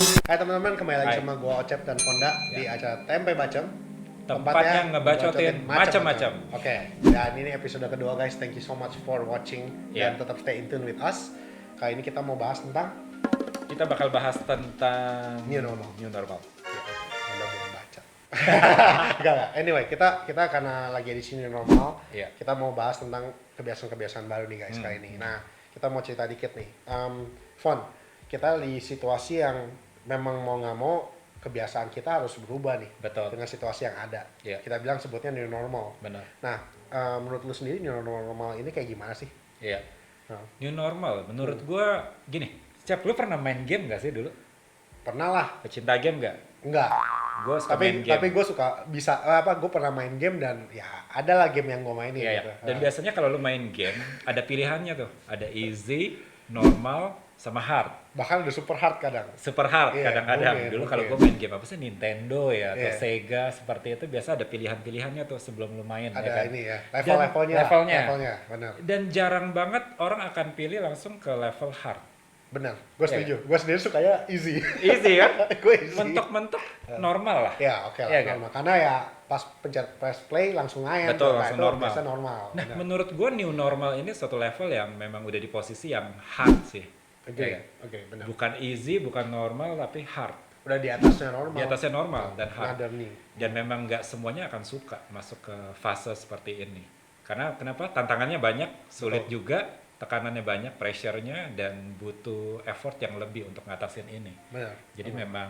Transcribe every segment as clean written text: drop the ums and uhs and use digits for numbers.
Hai teman-teman, kembali lagi Hai. sama gua Ocep dan Fonda di acara Tempe Bacem. Tempatnya ngebacotin macam-macam. Oke, dan ini episode kedua guys. Thank you so much for watching dan Yeah. tetap stay in tune with us. Kali ini kita mau bahas tentang Kita bakal bahas tentang New normal. New normal. Fonda belum baca. Enggak. Anyway, kita karena lagi di sini normal, Iya. kita mau bahas tentang kebiasaan-kebiasaan baru nih guys kali ini. Nah, kita mau cerita dikit nih. Fon, kita di situasi yang memang mau nggak mau kebiasaan kita harus berubah nih. Betul. Dengan situasi yang ada. Iya. Kita bilang sebutnya new normal. Benar. Nah, menurut lu sendiri new normal ini kayak gimana sih? Iya. Nah, New normal. Menurut gua gini. Cep, lu pernah main game gak sih dulu? pernah lah, Pecinta game gak? enggak. Gua suka main game. Tapi gue suka gue pernah main game dan ya ada lah game yang gue mainin Iya, gitu. iya. Dan biasanya kalau lu main game ada pilihannya tuh. Ada easy, normal, sama hard. Bahkan udah super hard kadang. Super hard Iya, kadang-kadang. mungkin, Dulu kalau mungkin. gue main game apa sih, Nintendo ya atau Iya. Sega seperti itu, biasa ada pilihan-pilihannya tuh sebelum lu main. Ada ya kan? ini ya, Dan levelnya. levelnya. Benar. Dan jarang banget orang akan pilih langsung ke level hard. Benar. Gue Iya. setuju. Gue sendiri sukanya easy. Easy kan? Gue easy. Mentok-mentok normal lah. Ya, oke lah. Iya kan? Normal. Karena ya pas pencet press play langsung main. Betul, Nah, langsung itu normal. biasa normal. Nah, Benar. menurut gue new normal ini suatu level yang memang udah di posisi yang hard sih. Oke, Iya kan? oke, benar. Bukan easy, bukan normal, tapi hard. Udah di atasnya normal. Di atasnya normal dan hard. Another nih. Dan memang nggak semuanya akan suka masuk ke fase seperti ini. Karena kenapa? Tantangannya banyak, sulit Betul. juga, tekanannya banyak, pressure-nya, dan butuh effort yang lebih untuk ngatasin ini. Benar. Jadi memang,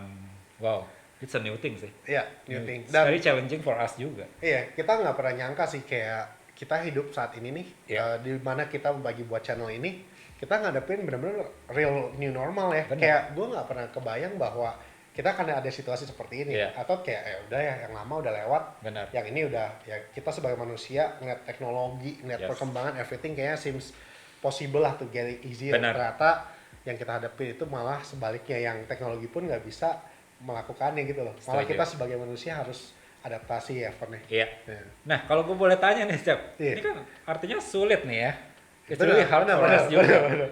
wow, it's a new thing sih. Iya, new thing. It's Dan very challenging for us juga. iya, kita nggak pernah nyangka sih kayak kita hidup saat ini nih, Iya. di mana kita bagi buat channel ini, kita ngadepin bener-bener real new normal ya. Benar. Kayak gue nggak pernah kebayang bahwa kita akan ada situasi seperti ini. Iya. Atau kayak ya udah ya, yang lama udah lewat, Benar. yang ini udah ya kita sebagai manusia ngeliat teknologi, ngeliat Yes. perkembangan, everything kayaknya seems possible lah to get it easy. Benar. Ternyata yang kita hadapin itu malah sebaliknya, yang teknologi pun nggak bisa melakukannya gitu loh. Malah Setuju. kita sebagai manusia harus adaptasi ya, Fon ya. Iya. Ya. Nah, kalau gue boleh tanya nih, Cep, Iya. ini kan artinya sulit nih ya. It's Benar, really hard benar, for benar, us juga. benar.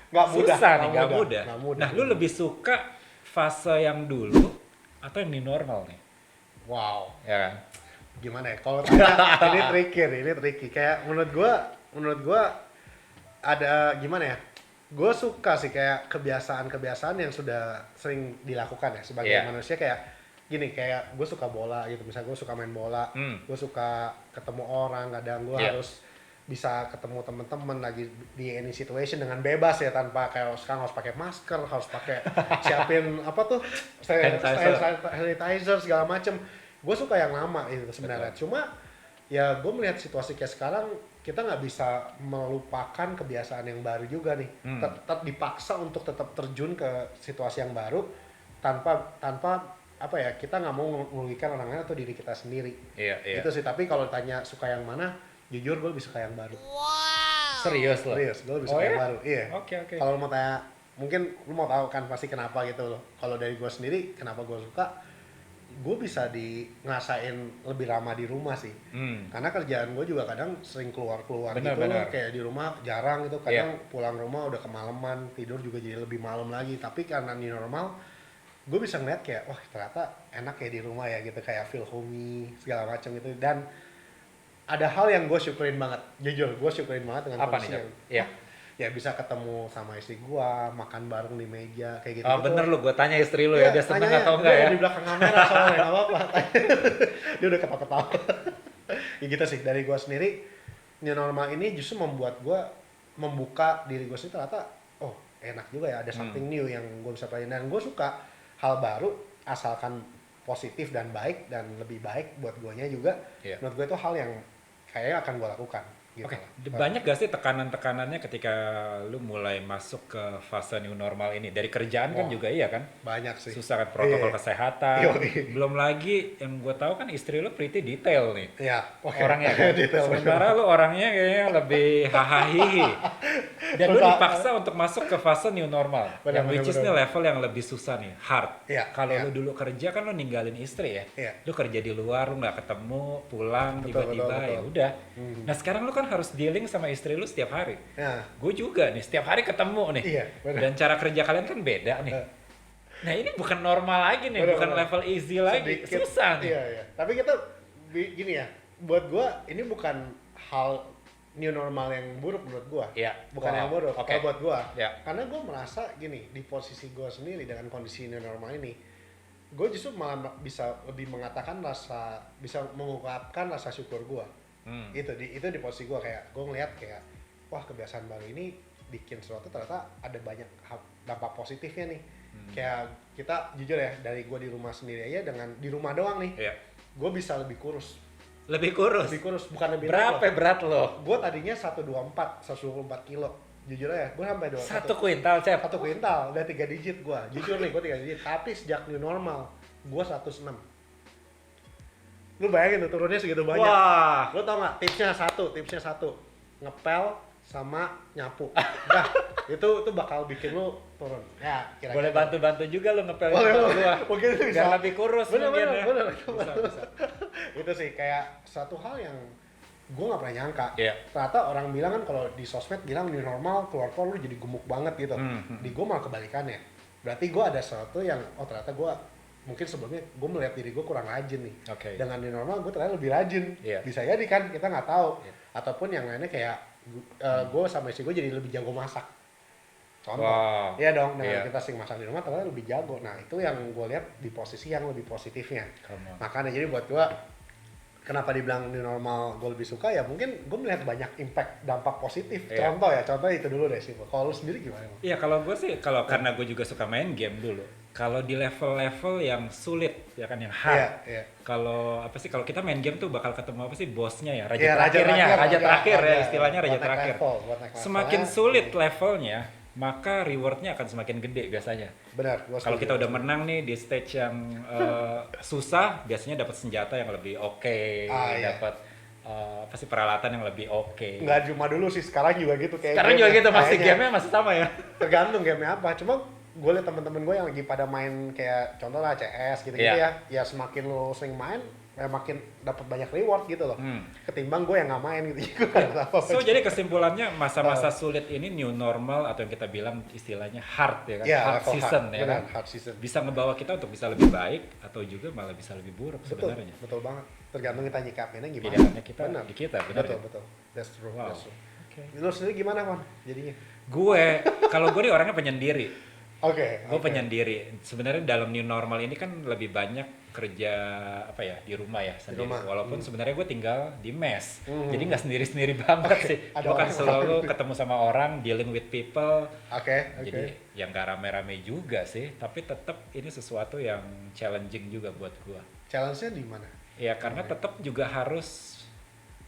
Nggak mudah, Susah nih, nggak mudah. nggak mudah. Nah, lu lebih suka fase yang dulu atau yang new normal nih? Wow, Ya kan? gimana ya? Kalau tanya ini tricky. Kayak menurut gua ada gimana ya? Gue suka sih kayak kebiasaan-kebiasaan yang sudah sering dilakukan ya sebagai Iya. manusia, kayak gini, kayak gue suka bola gitu. Misalnya gue suka main bola, gue suka ketemu orang, kadang gue Iya. harus bisa ketemu temen-temen lagi di any situation dengan bebas ya, tanpa kayak sekarang harus pakai masker, harus pakai siapin apa tuh sanitizer segala macem. Gue suka yang lama itu sebenarnya. Cuma ya gue melihat situasi kayak sekarang, kita nggak bisa melupakan kebiasaan yang baru juga nih. Tetap dipaksa untuk tetap terjun ke situasi yang baru tanpa apa ya, kita nggak mau merugikan orang lain atau diri kita sendiri. Iya, iya. Itu sih. Tapi kalau tanya suka yang mana, jujur gue lebih suka yang baru. Serius loh? Serius, gue lebih Oh suka ya? yang baru. Iya. Oke, oke. Kalau mau tanya, mungkin lu mau tahu kan pasti kenapa gitu loh. Kalau dari gue sendiri, kenapa gue suka, gue bisa ngerasain lebih ramah di rumah sih. Karena kerjaan gue juga kadang sering keluar-keluar Benar, gitu. benar. Kayak di rumah jarang gitu. Kadang pulang rumah udah kemalaman, tidur juga jadi lebih malam lagi. Tapi karena new normal, gue bisa ngeliat kayak, wah ternyata enak ya di rumah ya gitu. Kayak feel homey, segala macam gitu. Dan ada hal yang gue syukurin banget. Jujur, gue syukurin banget dengan Apa kondisi nih, yang, Iya. ya bisa ketemu sama istri gue, makan bareng di meja, kayak gitu. Oh, bener lu, gue tanya istri lu Iya, ya, dia seneng tanyanya, atau enggak dia ya? di belakang kamera soalnya, nggak apa-apa. Dia udah ketawa-ketawa. Ya gitu sih, dari gue sendiri, new normal ini justru membuat gue membuka diri gue sendiri, ternyata, oh enak juga ya, ada something new yang gue bisa pelajarin. Dan gue suka hal baru, asalkan positif dan baik, dan lebih baik buat guanya juga. Iya. Menurut gue itu hal yang kayaknya akan gue lakukan. Gitu Oke, lah. banyak gak sih tekanan-tekanannya ketika lu mulai masuk ke fase new normal ini? Dari kerjaan kan Wah. juga iya kan? Banyak sih. Susah kan protokol Iya. kesehatan. Yoi. Belum lagi yang gue tahu kan istri lu pretty detail nih. Ya, oke. Orangnya kan. Detail. Sementara lu orangnya kayaknya lebih hahaha. Dan lu Susah. dipaksa untuk masuk ke fase new normal. Benar, yang which is benar. nih level yang lebih susah nih, hard. Iya, Kalau iya. lu dulu kerja kan lu ninggalin istri ya. Iya. Lu kerja di luar, lu nggak ketemu, pulang Betul, tiba-tiba betul, ya betul. udah. Nah sekarang lu kan harus dealing sama istri lu setiap hari. Ya. Gue juga nih, setiap hari ketemu nih. Iya, benar. Dan cara kerja kalian kan beda nih. Nah ini bukan normal lagi nih, bukan Bener-bener. level easy lagi, Sedikit, susah nih. iya iya, tapi kita gini ya, buat gua ini bukan hal new normal yang buruk menurut gua. Iya. Bukan Wow. yang buruk Oke. kalau buat gua. Ya. Karena gua merasa gini, di posisi gua sendiri dengan kondisi new normal ini, gue justru malah bisa lebih mengatakan bisa mengungkapkan rasa syukur gua. Itu di posisi gua, kayak gua ngeliat kayak wah, kebiasaan baru ini bikin sesuatu ternyata ada banyak dampak positifnya nih. Kayak kita jujur ya, dari gua di rumah sendiri aja, dengan di rumah doang nih, Iya. gue bisa lebih kurus, Lebih kurus. bukan lebih Berapa naik loh. berat lo? Gue tadinya 124 kilo, jujur aja gue sampai 1 kuintal, Cep. 1 kuintal, udah 3 digit gue, jujur nih gue 3 digit. Tapi sejak new normal gue 106. Lu bayangin tuh turunnya segitu banyak. Wah. Lu tau gak tipsnya satu, ngepel sama nyapu. Dah, itu bakal bikin lu turun ya, kira-kira. Boleh bantu-bantu juga lo ngepel Boleh, kepala boleh. gua. Mungkin itu bisa. Biar lebih kurus Bener, mungkin bener, ya. bener. Bisa. Itu sih kayak satu hal yang gue nggak pernah nyangka. Iya. Ternyata orang bilang kan, kalau di sosmed bilang new normal, keluar lu jadi gemuk banget gitu. Di gue malah kebalikannya. Berarti gue ada sesuatu yang ternyata gue mungkin sebelumnya gue melihat diri gue kurang rajin nih. Oke. Dengan new normal gue ternyata lebih rajin. Iya. Bisa jadi kan, kita nggak tahu. Iya. Ataupun yang lainnya kayak gue sama istri gue jadi lebih jago masak. Contoh. Wow. Iya dong, dengan Iya. kita sering masak di rumah ternyata lebih jago. Nah, itu yang gue lihat di posisi yang lebih positifnya. Come on. Makanya jadi buat gue, kenapa dibilang new normal gue lebih suka, ya mungkin gue melihat banyak impact, dampak positif. Iya. Contoh itu dulu deh sih. Kalau lu sendiri gimana? Bang? Iya, kalau gue sih, karena gue juga suka main game dulu. Kalau di level-level yang sulit, ya kan, yang hard. Iya. Kalau kalau kita main game tuh bakal ketemu apa sih, bosnya ya, raja Iya, terakhirnya, raja terakhir ya, iya, istilahnya buat raja naik terakhir. level, buat naik Semakin levelnya. sulit levelnya, maka rewardnya akan semakin gede biasanya. Benar. Kalau kita udah menang nih di stage yang susah, biasanya dapat senjata yang lebih oke, Iya. dapat peralatan yang lebih oke. nggak cuma dulu sih, sekarang juga gitu kayak. Sekarang juga gitu, masih kayaknya. gamenya masih sama ya. Tergantung gamenya apa. Cuma gue liat temen-temen gue yang lagi pada main kayak contoh lah CS gitu-gitu Iya. ya semakin lo sering main, ya makin dapat banyak reward gitu loh. Ketimbang gue yang nggak main gitu. Gue nggak tahu. So jadi kesimpulannya, masa-masa sulit ini new normal, atau yang kita bilang istilahnya hard ya kan, Iya, hard level season hard. ya Benar, kan, hard season. bisa ngebawa kita untuk bisa lebih baik atau juga malah bisa lebih buruk Betul, sebenarnya. betul banget. Tergantung kita nyikapinnya gimana. Pilihannya kita Benar. di kita, benar Betul, ya? betul. That's true. Wow. That's true. Oke. Lu sendiri gimana, Wan? Jadinya? Kalau gue nih orangnya penyendiri. Oke. Gue penyendiri. Sebenarnya dalam new normal ini kan lebih banyak kerja di rumah ya sendiri. rumah. Walaupun sebenarnya gue tinggal di mes, jadi nggak sendiri-sendiri banget sih. Ada Gue kan orang selalu lain. ketemu sama orang, dealing with people. Oke. Jadi yang nggak rame-rame juga sih, tapi tetap ini sesuatu yang challenging juga buat gue. Challenge-nya di mana? Ya karena tetap juga harus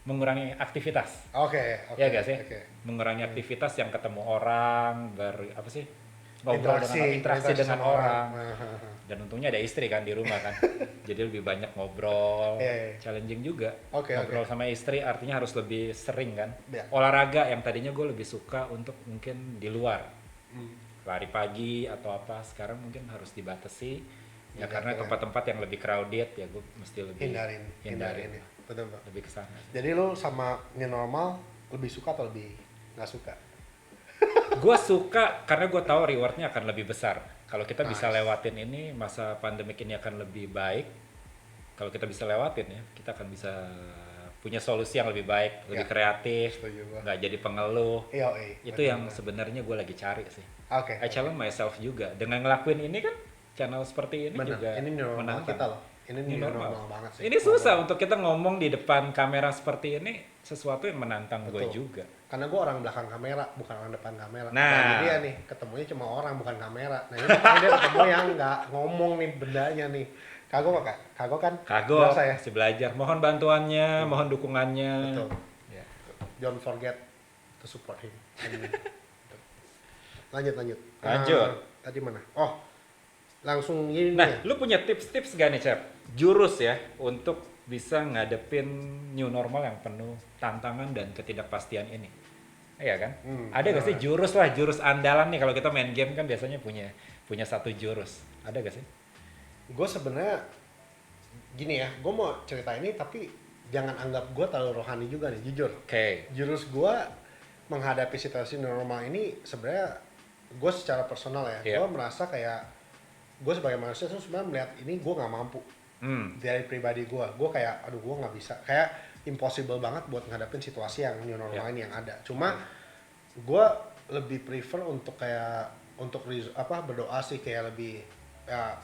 mengurangi aktivitas. Oke. Ya gak sih? Oke. Mengurangi aktivitas yang ketemu orang, ngobrol interaksi dengan sama orang. Nah. Dan untungnya ada istri kan di rumah kan. Jadi lebih banyak ngobrol. Iya. Challenging juga. Oke, Ngobrol sama istri artinya harus lebih sering kan. Iya. Olahraga yang tadinya gue lebih suka untuk mungkin di luar. Hmm. Lari pagi atau apa, sekarang mungkin harus dibatasi. Ya Iya, karena iya. tempat-tempat yang lebih crowded ya gue mesti lebih Hindarin hindarin. ya. Betul, Pak. Lebih ke sana. Jadi lu sama new normal lebih suka atau lebih nggak suka? Gue suka karena gue tahu rewardnya akan lebih besar. Kalau kita bisa Nice. lewatin ini, masa pandemik ini akan lebih baik. Kalau kita bisa lewatin ya, kita akan bisa punya solusi yang lebih baik, lebih Ya, kreatif, setuju gua. nggak jadi pengeluh. Iya, Itu yang sebenarnya gue lagi cari sih. Oke. I challenge myself juga. Dengan ngelakuin ini kan, channel seperti ini Bener. juga Ini new normal menantang. kita loh. Ini new normal banget sih. Ini susah untuk kita ngomong di depan kamera seperti ini, sesuatu yang menantang gue Betul. juga. Karena gue orang belakang kamera, bukan orang depan kamera. Nah. Jadi dia nih, ketemunya cuma orang, bukan kamera. Nah ini makanya dia ketemu yang nggak ngomong nih bendanya nih. Kagok Kak? Kagok kan? Kagok, Biasa ya? masih belajar. Mohon bantuannya, mohon dukungannya. Betul. Ya. Don't forget to support him. Lanjut. Lanjut. Tadi mana? Oh, langsung ini Nah, nih. lu punya tips-tips gak nih, Cep? Jurus ya, untuk bisa ngadepin new normal yang penuh tantangan dan ketidakpastian ini. Iya kan? Ada gak sih jurus andalan nih, kalau kita main game kan biasanya punya satu jurus. Ada gak sih? Gue sebenarnya gini ya, gue mau cerita ini tapi jangan anggap gue terlalu rohani juga nih, jujur. Oke. Jurus gue menghadapi situasi normal ini sebenarnya gue secara personal ya, Iya. gue merasa kayak gue sebagai manusia tuh sebenarnya melihat ini gue nggak mampu dari pribadi gue kayak aduh gue nggak bisa, kayak impossible banget buat ngadepin situasi yang new normal ini yang ada. Cuma gue lebih prefer untuk kayak berdoa sih, kayak lebih ya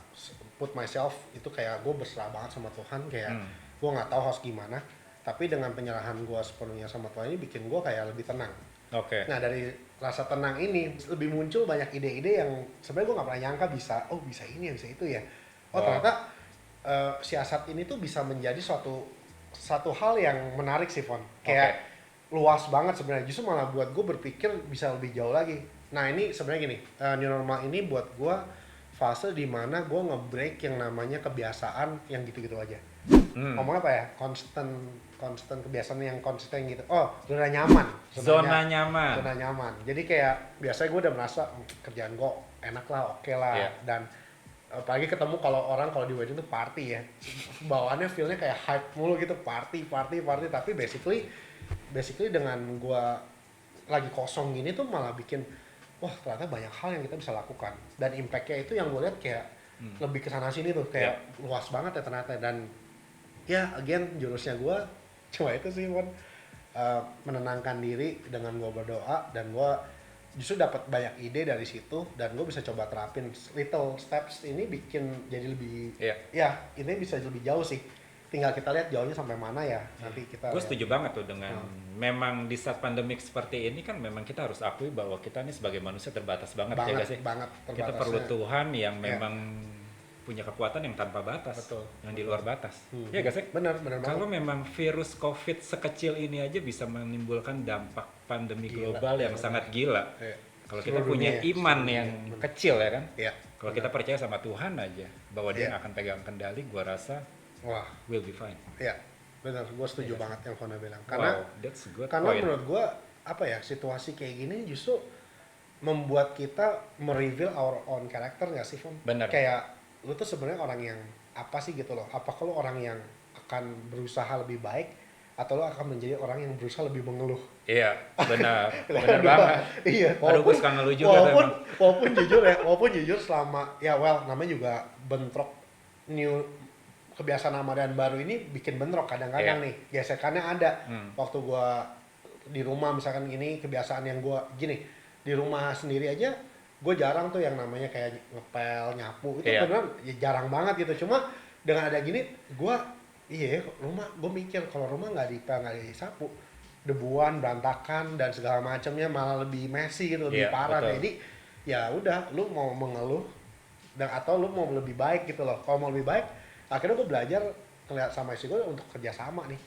put myself itu kayak gue berserah banget sama Tuhan, kayak gue nggak tahu harus gimana, tapi dengan penyerahan gue sepenuhnya sama Tuhan ini bikin gue kayak lebih tenang. Oke. Nah dari rasa tenang ini lebih muncul banyak ide-ide yang sebenarnya gue nggak pernah nyangka bisa ini ya, bisa itu ya. Ternyata siasat ini tuh bisa menjadi satu hal yang menarik sih, Fon. Kayak luas banget sebenarnya. Justru malah buat gue berpikir bisa lebih jauh lagi. Nah ini sebenarnya gini, new normal ini buat gue fase dimana gue nge-break yang namanya kebiasaan yang gitu-gitu aja. Ngomongnya apa ya? Constant kebiasaan yang konsisten gitu. Zona nyaman. Zona nyaman. Zona nyaman. Jadi kayak biasanya gue udah merasa kerjaan gue enak lah, oke lah. Yeah. Dan apalagi ketemu kalau di wedding tuh party ya. Bawaannya feelnya kayak hype mulu gitu, party. Tapi basically dengan gue lagi kosong gini tuh malah bikin wah ternyata banyak hal yang kita bisa lakukan. Dan impact-nya itu yang gue lihat kayak lebih kesana sini tuh, kayak luas banget ya ternyata. Dan ya again jurusnya gue cuma itu sih, menenangkan diri dengan gue berdoa, dan gue justru dapat banyak ide dari situ, dan gue bisa coba terapin little steps ini bikin jadi lebih ini bisa lebih jauh sih, tinggal kita lihat jauhnya sampai mana ya nanti kita. Gue setuju banget tuh dengan memang di saat pandemik seperti ini kan memang kita harus akui bahwa kita ini sebagai manusia terbatas banget ya gak sih? Kita perlu Tuhan yang memang punya kekuatan yang tanpa batas, yang di luar batas. Ya gak sih? Benar Kalau memang virus COVID sekecil ini aja bisa menimbulkan dampak pandemi global yang sangat gila. Kalau kita punya iman yang kecil ya kan? Kalau kita percaya sama Tuhan aja bahwa Dia akan pegang kendali, gua rasa will be fine. Iya, benar. Gua setuju banget yang Fona bilang. Karena that's good karena point. menurut gua situasi kayak gini justru membuat kita mereveal our own character nggak sih, Fon? Benar. Kayak lu tuh sebenarnya orang yang apa sih gitu loh? Apakah lu orang yang akan berusaha lebih baik atau lu akan menjadi orang yang berusaha lebih mengeluh? Iya, benar. Benar banget. Iya. Aduh, gue suka ngeluh juga walaupun jujur selama namanya juga bentrok new kebiasaan Ramadan baru ini bikin bentrok kadang-kadang nih. Gesekannya ada. Waktu gua di rumah misalkan ini kebiasaan yang gua gini, di rumah sendiri aja gue jarang tuh yang namanya kayak ngepel, nyapu, itu beneran ya jarang banget gitu. Cuma dengan ada gini, gue mikir kalau rumah nggak dipel, nggak disapu, debuan, berantakan dan segala macamnya malah lebih messy gitu, lebih parah. Betul. Jadi ya udah, lu mau mengeluh atau lu mau lebih baik gitu loh. Kalau mau lebih baik, akhirnya gue belajar ngeliat sama istri gue untuk kerjasama nih.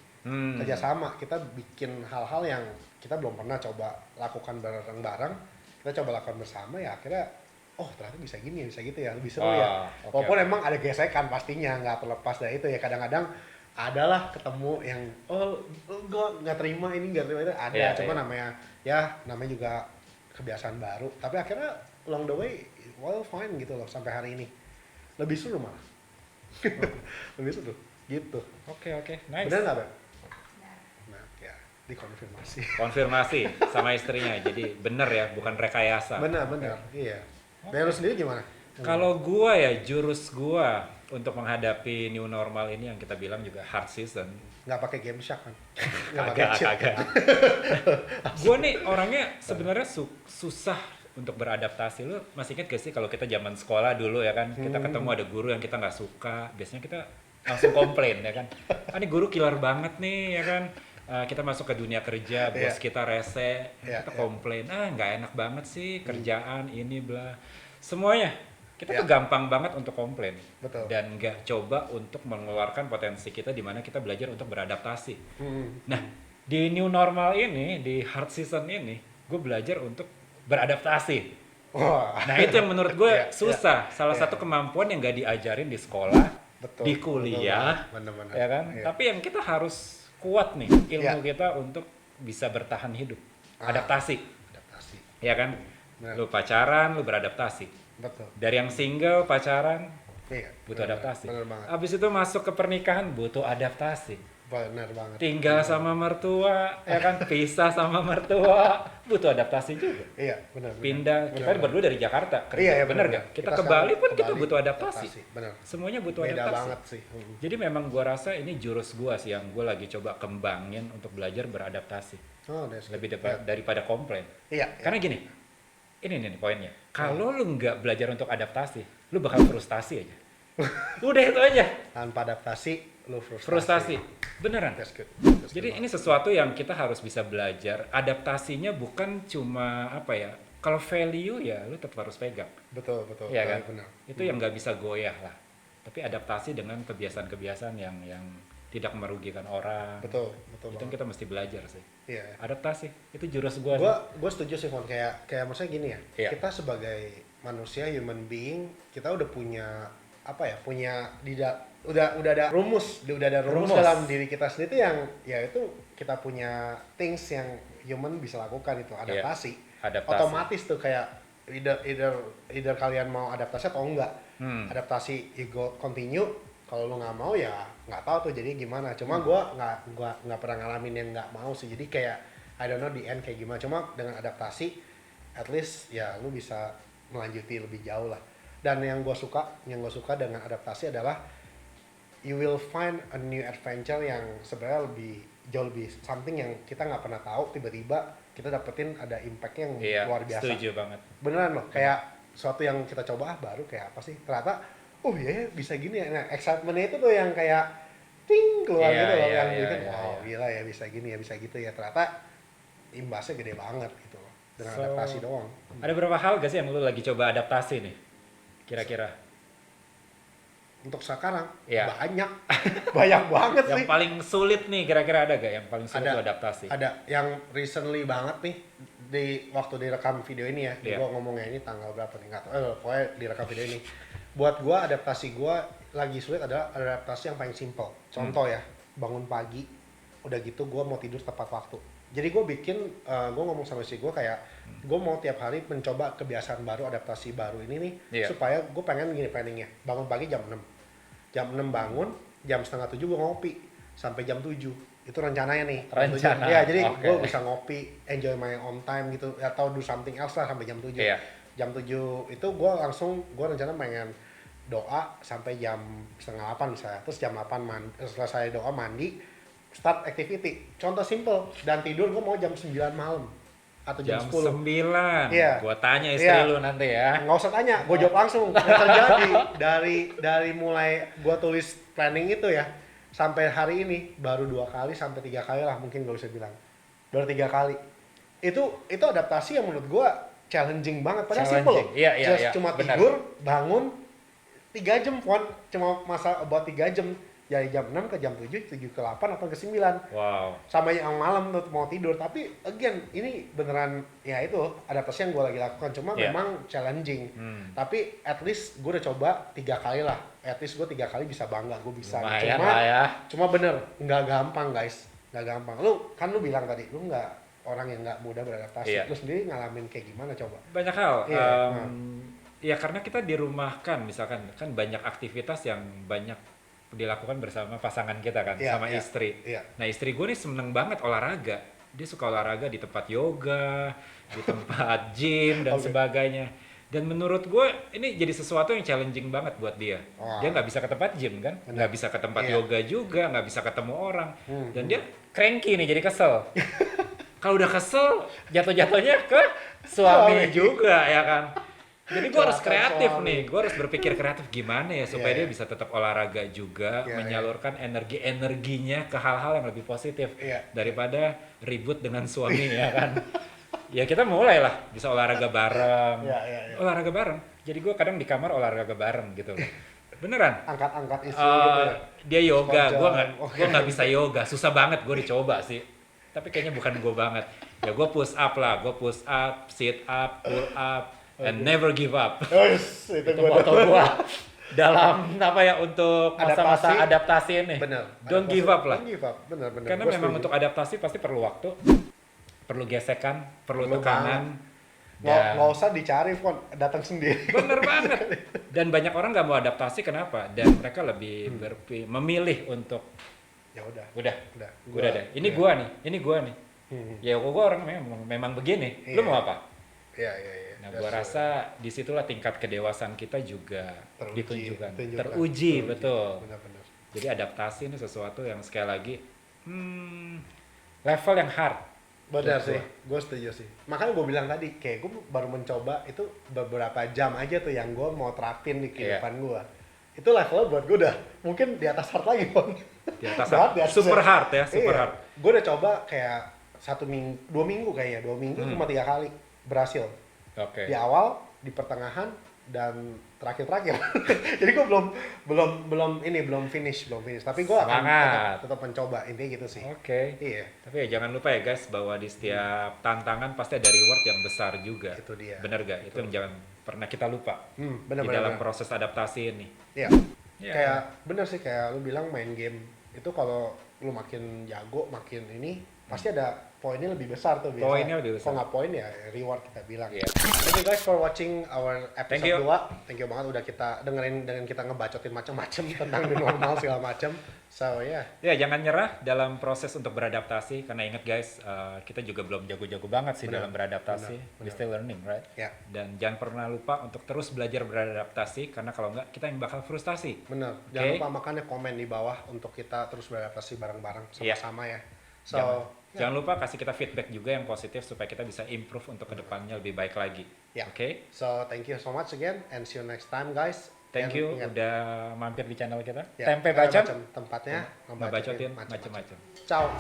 Kerjasama, kita bikin hal-hal yang kita belum pernah coba lakukan bareng-bareng. Kita coba lakukan bersama ya akhirnya ternyata bisa gini, bisa gitu ya, lebih seru ya. Walaupun emang ada gesekan pastinya, nggak terlepas dari itu ya. Kadang-kadang adalah ketemu yang gue nggak terima ini, nggak terima itu, ada. Cuma namanya juga kebiasaan baru. Tapi akhirnya along the way fine gitu loh sampai hari ini. Lebih seru malah. Lebih seru gitu. Oke, nice. Benar nggak, Bang? Konfirmasi sama istrinya, jadi bener ya, bukan rekayasa. Benar, iya. Dari lu sendiri gimana? Kalau gua ya, jurus gua untuk menghadapi new normal ini yang kita bilang juga hard season. Nggak pakai game shark kan? Kagak. Gua nih orangnya sebenarnya susah untuk beradaptasi. Lu masih ingat gak sih kalau kita zaman sekolah dulu ya kan, kita ketemu ada guru yang kita nggak suka, biasanya kita langsung komplain ya kan. Ini guru killer banget nih ya kan. Kita masuk ke dunia kerja, bos kita rese, kita komplain, nggak enak banget sih kerjaan ini bla, semuanya kita tuh gampang banget untuk komplain. Betul. Dan nggak coba untuk mengeluarkan potensi kita di mana kita belajar untuk beradaptasi. Nah di new normal ini, di hard season ini, gue belajar untuk beradaptasi. Nah itu yang menurut gue susah. Salah satu kemampuan yang nggak diajarin di sekolah, di kuliah, bener-bener. Ya kan? Tapi yang kita harus kuat nih ilmu kita untuk bisa bertahan hidup, adaptasi, ya kan? Lu pacaran, lu beradaptasi. Betul. Dari yang single pacaran, butuh adaptasi. Abis itu masuk ke pernikahan, butuh adaptasi. Benar banget. Tinggal sama mertua, ya kan, pisah sama mertua, butuh adaptasi juga. Iya, benar. Pindah, kita benar. berdua dari Jakarta kerja, Iya, iya, bener benar. gak? Kita ke sekarang Bali pun ke kita Bali, butuh adaptasi. Benar. Semuanya butuh Beda adaptasi. banget sih. Jadi memang gua rasa ini jurus gua sih yang gua lagi coba kembangin untuk belajar beradaptasi. Oh, that's good. Lebih daripada komplain. Iya. Karena gini, ini nih poinnya. Kalau lu nggak belajar untuk adaptasi, lu bakal frustasi aja. Udah itu aja. Tanpa adaptasi, lu Frustasi. Beneran. That's good. Jadi ini sesuatu yang kita harus bisa belajar. Adaptasinya bukan cuma apa ya. Kalau value ya lu tetap harus pegang. Betul. Iya kan? Benar. Itu yang nggak bisa goyah lah. Tapi adaptasi dengan kebiasaan-kebiasaan yang tidak merugikan orang. Betul Itu yang banget. kita mesti belajar sih. Iya. Adaptasi itu jurus gua. Gue setuju sih, Fon. Kayak maksudnya gini ya. Iya. Kita sebagai manusia, human being, kita udah punya apa ya? Udah ada rumus Rumus. dalam diri kita sendiri tuh yang ya itu kita punya things yang human bisa lakukan itu adaptasi. Adaptasi. Otomatis tuh kayak either kalian mau adaptasi atau enggak. Adaptasi you go continue, kalau lu nggak mau ya nggak tahu tuh jadi gimana. Cuma gua nggak pernah ngalamin yang nggak mau sih. Jadi kayak I don't know the end kayak gimana. Cuma dengan adaptasi at least ya lu bisa melanjuti lebih jauh lah. Dan yang gue suka dengan adaptasi adalah you will find a new adventure yang sebenarnya jauh lebih something yang kita nggak pernah tahu, tiba-tiba kita dapetin ada impact yang luar biasa. Setuju banget. Beneran loh, kayak sesuatu yang kita coba baru kayak apa sih, ternyata oh iya bisa gini ya. Nah excitementnya itu tuh yang kayak ting keluar gitu loh, yang bikin wow gila ya bisa gini ya bisa gitu ya, ternyata imbasnya gede banget gitu loh dengan adaptasi doang. Ada berapa hal gak sih yang lu lagi coba adaptasi nih? Kira-kira? Untuk sekarang Iya. banyak banget Yang sih. paling sulit nih kira-kira ada gak yang paling sulit lu adaptasi? Ada yang recently banget nih di waktu direkam video ini ya. Iya. Gua ngomongnya ini tanggal berapa nih nggak tahu. Pokoknya direkam video ini. Buat gua adaptasi gua lagi sulit adalah adaptasi yang paling simple. Contoh ya, bangun pagi, udah gitu gua mau tidur tepat waktu. Jadi gue bikin, gue ngomong sama istri gue kayak, gue mau tiap hari mencoba kebiasaan baru, adaptasi baru ini nih, supaya gue pengen gini planningnya, bangun pagi jam 6 bangun, jam setengah 7 gue ngopi, sampai jam 7, itu rencananya nih. Rencana. Ya jadi gue bisa ngopi, enjoy my own time gitu, atau do something else lah sampai jam 7. Iya. Jam 7 itu gue rencana pengen doa sampai jam setengah 8 misalnya, terus jam 8 selesai doa mandi, start activity. Contoh simple, dan tidur gue mau jam 9 malam atau jam 10. 9. Iya. Gua tanya istri lu nanti ya. Nggak usah tanya, gue jawab langsung. Yang terjadi dari mulai gue tulis planning itu ya sampai hari ini baru 2 kali sampai 3 kali lah mungkin gue bisa bilang. Baru 3 kali. Itu adaptasi yang menurut gue challenging banget. Padahal simple. Iya, Just cuma benar. tidur, bangun 3 jam pun, cuma masa about 3 jam. Dari jam 6 ke jam 7, 7 ke 8 atau ke 9. Wow. Sama yang malam tuh mau tidur, tapi again ini beneran ya itu adaptasi yang gue lagi lakukan, cuma memang challenging. Tapi at least gue udah coba 3 kali lah, at least gue 3 kali bisa bangga gue bisa. Lumayan lah ya. Cuma bener nggak gampang guys, nggak gampang. Lu bilang tadi lu nggak orang yang nggak mudah beradaptasi. Lu sendiri ngalamin kayak gimana coba? Banyak hal. Iya, Ya karena kita dirumahkan misalkan kan banyak aktivitas yang banyak dilakukan bersama pasangan kita kan, sama istri. Nah istri gue nih seneng banget olahraga. Dia suka olahraga di tempat yoga, di tempat gym dan sebagainya. Dan menurut gue ini jadi sesuatu yang challenging banget buat dia. Dia nggak bisa ke tempat gym kan, nggak bisa ke tempat yoga juga, nggak bisa ketemu orang. Dan dia cranky nih, jadi kesel. Kalau udah kesel, jatuh-jatuhnya ke suami juga ya kan. Jadi gue harus kreatif nih, gue harus berpikir kreatif gimana ya supaya dia bisa tetap olahraga juga, menyalurkan energinya ke hal-hal yang lebih positif daripada ribut dengan suami ya kan. Ya kita mulai lah bisa olahraga bareng, olahraga bareng. Jadi gue kadang di kamar olahraga bareng gitu loh. Beneran. Angkat-angkat istri gitu ya. Dia yoga, gue nggak bisa yoga, susah banget gue dicoba sih. Tapi kayaknya bukan gue banget. Ya gue push up lah, gue push up, sit up, pull up. And never give up. Itu moto gua dalam apa ya untuk masa-masa adaptasi ini. Bener. Don't give up lah. Don't give up. Bener. Karena Gua memang setuju. untuk adaptasi pasti perlu waktu, perlu gesekan, perlu tekanan. Nggak usah dicari, Fon. Datang sendiri. Bener banget. Dan banyak orang nggak mau adaptasi, kenapa? Dan mereka lebih memilih untuk ya udah. Udah. Udah. Udah deh. Ini gua nih. Ya gua orang memang begini. Lu Iya. mau apa? Iya, iya, iya. Nah, gua rasa disitulah tingkat kedewasaan kita juga ditunjukkan. Teruji, betul. Benar-benar. Jadi adaptasi ini sesuatu yang sekali lagi level yang hard. Benar Buat sih, gue setuju sih. Makanya gue bilang tadi, kayak gue baru mencoba itu beberapa jam aja tuh yang gue mau terapin di kehidupan gue. Itu levelnya buat gue udah mungkin di atas hard lagi, Bang. Di atas Berat, hard. Super hard ya, super Iya. hard. Gue udah coba kayak 2 minggu kayaknya, 2 minggu cuma 3 kali berhasil. Oke. Di awal, di pertengahan, dan terakhir. Jadi gue belum finish. Tapi gue akan Semangat. tetap mencoba, intinya gitu sih. Oke. Iya. Tapi ya jangan lupa ya guys bahwa di setiap tantangan pasti ada reward yang besar juga. Itu dia. Bener gak? Itu yang jangan pernah kita lupa Bener. di dalam proses adaptasi ini. Iya. Iya. Kayak bener sih kayak lu bilang main game itu kalau lu makin jago, makin ini pasti ada poinnya lebih besar tuh biasanya. Poinnya lebih besar. Kalau nggak poin ya reward kita bilang. Iya. Thank you guys for watching our Thank episode you. 2. Thank you banget udah kita dengerin dengan kita ngebacotin macam-macam tentang new normal segala macam. So yeah. Ya jangan nyerah dalam proses untuk beradaptasi karena ingat guys kita juga belum jago-jago banget sih dalam beradaptasi. We still learning, right? Ya. Dan jangan pernah lupa untuk terus belajar beradaptasi karena kalau enggak kita yang bakal frustasi. Bener. Jangan lupa makannya komen di bawah untuk kita terus beradaptasi bareng-bareng sama-sama ya. So Jangan lupa kasih kita feedback juga yang positif supaya kita bisa improve untuk kedepannya lebih baik lagi. Ya. Oke? So thank you so much again and see you next time guys. Thank And you ingat, udah mampir di channel kita. ya, Tempe bacem. tempatnya Ngebacotin macam-macam. Ciao.